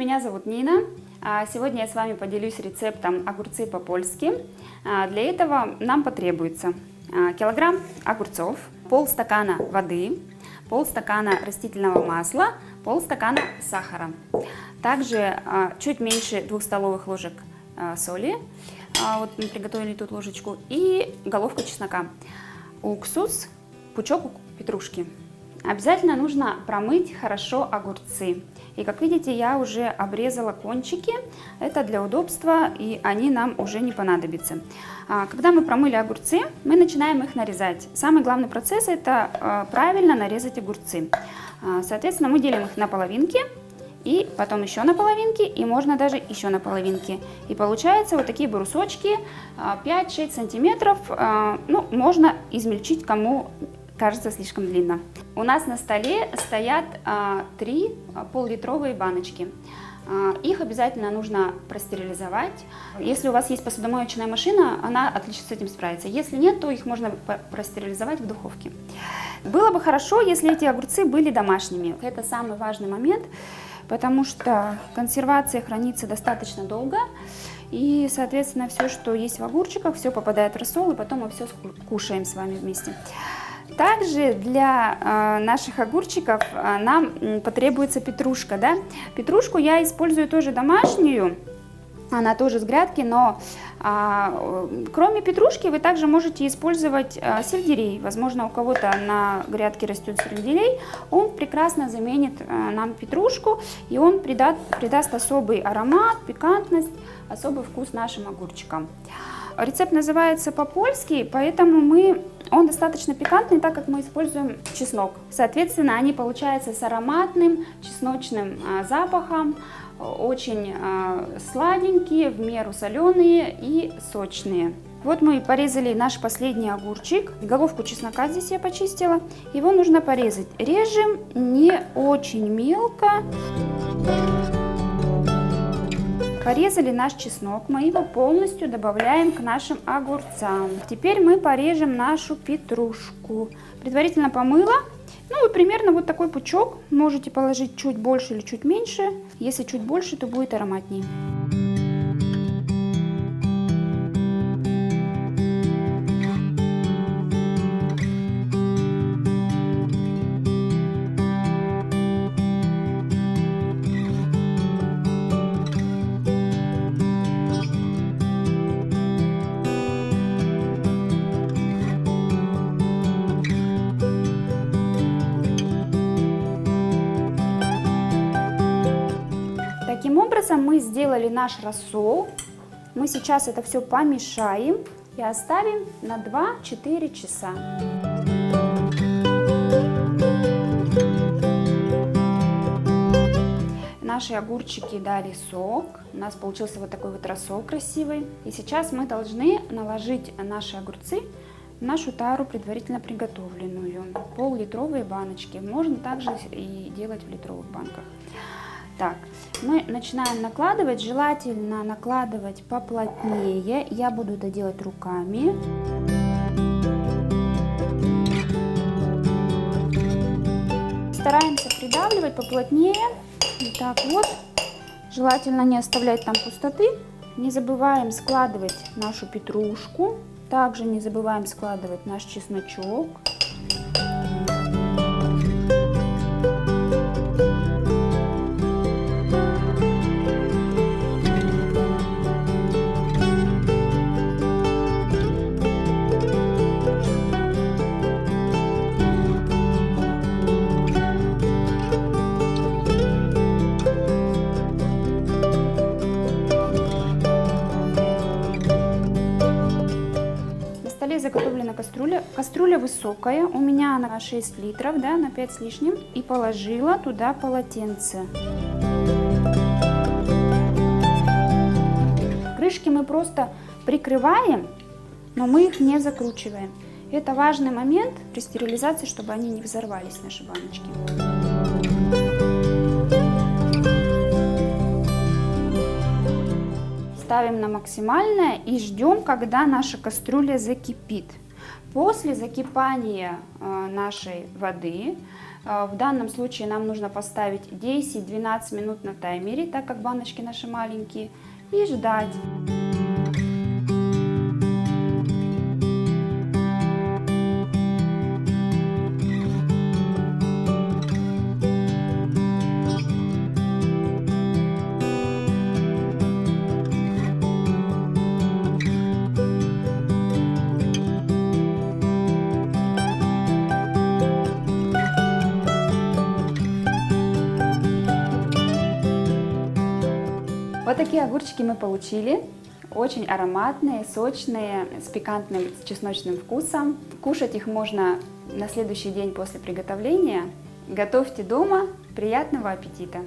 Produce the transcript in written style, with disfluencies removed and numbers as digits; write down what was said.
меня зовут Нина. Сегодня я с вами поделюсь рецептом огурцы по-польски. Для этого нам потребуется килограмм огурцов, полстакана воды, полстакана растительного масла, полстакана сахара. Также чуть меньше 2 столовых ложек соли, вот мы приготовили тут ложечку, и головку чеснока, уксус, пучок петрушки. Обязательно нужно промыть хорошо огурцы. И как видите, я уже обрезала кончики. Это для удобства, и они нам уже не понадобятся. Когда мы промыли огурцы, мы начинаем их нарезать. Самый главный процесс – это правильно нарезать огурцы. Соответственно, мы делим их на половинки, и потом еще на половинки, и можно даже еще на половинки. И получается вот такие брусочки 5-6 сантиметров. Ну, можно измельчить, кому кажется слишком длинно. У нас на столе стоят 3 пол-литровые баночки. Их обязательно нужно простерилизовать. Если у вас есть посудомоечная машина, она отлично с этим справится. Если нет, то их можно простерилизовать в духовке. Было бы хорошо, если эти огурцы были домашними. Это самый важный момент, потому что консервация хранится достаточно долго. И, соответственно, все, что есть в огурчиках, все попадает в рассол, и потом мы все кушаем с вами вместе. Также для наших огурчиков нам потребуется петрушка. Да? Петрушку я использую тоже домашнюю, она тоже с грядки, но кроме петрушки вы также можете использовать сельдерей. Возможно, у кого-то на грядке растет сельдерей, он прекрасно заменит нам петрушку, и он придаст особый аромат, пикантность, особый вкус нашим огурчикам. Рецепт называется по-польски, поэтому он достаточно пикантный, так как мы используем чеснок. Соответственно, они получаются с ароматным чесночным запахом, очень сладенькие, в меру соленые и сочные. Вот мы порезали наш последний огурчик. Головку чеснока здесь я почистила. Его нужно порезать. Режем не очень мелко. Порезали наш чеснок, мы его полностью добавляем к нашим огурцам. Теперь мы порежем нашу петрушку. Предварительно помыла. Ну, примерно вот такой пучок. Можете положить чуть больше или чуть меньше. Если чуть больше, то будет ароматнее. Таким образом мы сделали наш рассол. Мы сейчас это все помешаем и оставим на 2-4 часа. Наши огурчики дали сок. У нас получился вот такой вот рассол красивый. И сейчас мы должны наложить наши огурцы в нашу тару, предварительно приготовленную. Пол-литровые баночки. Можно также и делать в литровых банках. Так, мы начинаем накладывать, желательно накладывать поплотнее, я буду это делать руками. Стараемся придавливать поплотнее, так вот, желательно не оставлять там пустоты. Не забываем складывать нашу петрушку, также не забываем складывать наш чесночок. Заготовлена кастрюля. Кастрюля высокая, у меня она 6 литров, да, на 5 с лишним. И положила туда полотенце. Крышки мы просто прикрываем, но мы их не закручиваем. Это важный момент при стерилизации, чтобы они не взорвались, наши баночки. Ставим на максимальное и ждем, когда наша кастрюля закипит. После закипания нашей воды В данном случае нам нужно поставить 10-12 минут на таймере, так как баночки наши маленькие, и ждать. Вот такие огурчики мы получили. Очень ароматные, сочные, с пикантным чесночным вкусом. Кушать их можно на следующий день после приготовления. Готовьте дома. Приятного аппетита!